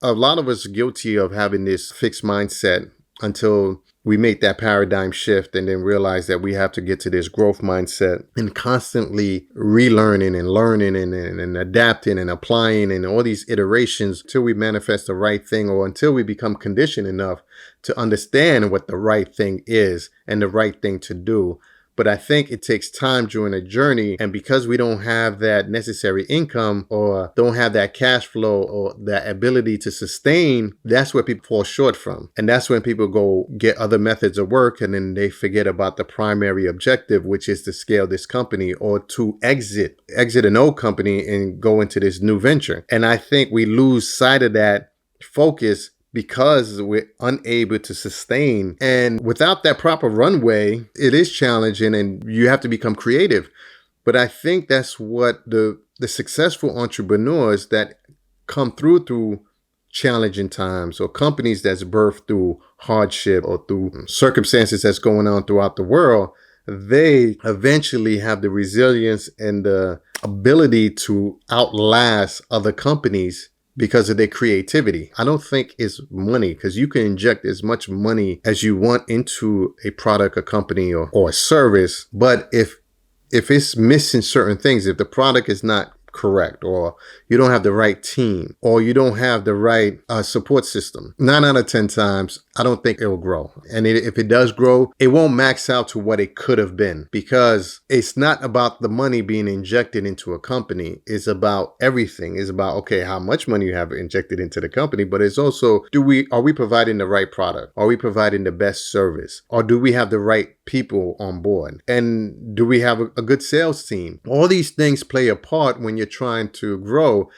A lot of us are guilty of having this fixed mindset until we make that paradigm shift and then realize that we have to get to this growth mindset and constantly relearning and learning and adapting and applying and all these iterations until we manifest the right thing, or until we become conditioned enough to understand what the right thing is and the right thing to do. But I think it takes time during a journey. And because we don't have that necessary income or don't have that cash flow or that ability to sustain, that's where people fall short from. And that's when people go get other methods of work, and then they forget about the primary objective, which is to scale this company or to exit an old company and go into this new venture. And I think we lose sight of that focus because we're unable to sustain. And without that proper runway, it is challenging and you have to become creative. But I think that's what the successful entrepreneurs that come through challenging times, or companies that's birthed through hardship or through circumstances that's going on throughout the world, they eventually have the resilience and the ability to outlast other companies because of their creativity. I don't think it's money, because you can inject as much money as you want into a product, a company, or a service. But if it's missing certain things, if the product is not correct, or you don't have the right team, or you don't have the right support system, 9 out of 10 times, I don't think it will grow. And if it does grow, it won't max out to what it could have been, because it's not about the money being injected into a company. It's about everything. It's about, okay, how much money you have injected into the company, but it's also, are we providing the right product? Are we providing the best service? Or do we have the right people on board? And do we have a good sales team? All these things play a part when you're trying to grow.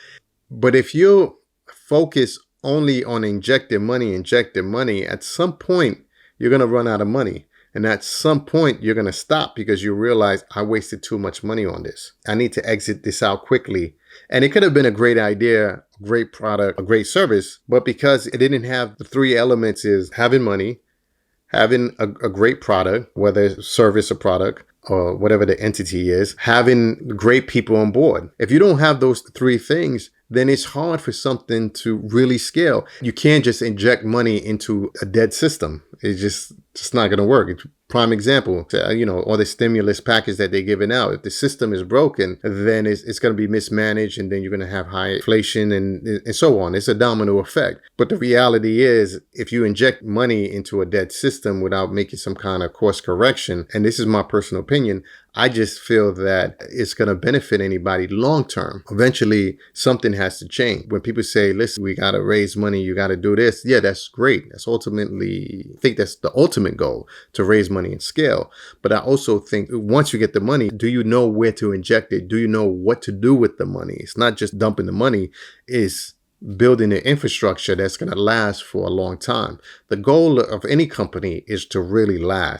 But if you focus only on injecting money, at some point you're going to run out of money. And at some point you're going to stop because you realize, I wasted too much money on this. I need to exit this out quickly. And it could have been a great idea, a great product, a great service, but because it didn't have the 3 elements, is having money, having a great product, whether it's service or product, or whatever the entity is, having great people on board. If you don't have those 3 things, then it's hard for something to really scale. You can't just inject money into a dead system. It's just not going to work. It's prime example, all the stimulus package that they're giving out. If the system is broken, then it's going to be mismanaged, and then you're going to have high inflation and so on. It's a domino effect. But the reality is, if you inject money into a dead system without making some kind of course correction, and this is my personal opinion, I just feel that it's going to benefit anybody long term. Eventually, something has to change. When people say, listen, we got to raise money, you got to do this. Yeah, that's great. I think that's the ultimate goal, to raise money and scale. But I also think once you get the money, do you know where to inject it? Do you know what to do with the money? It's not just dumping the money. It's building an infrastructure that's going to last for a long time. The goal of any company is to really last.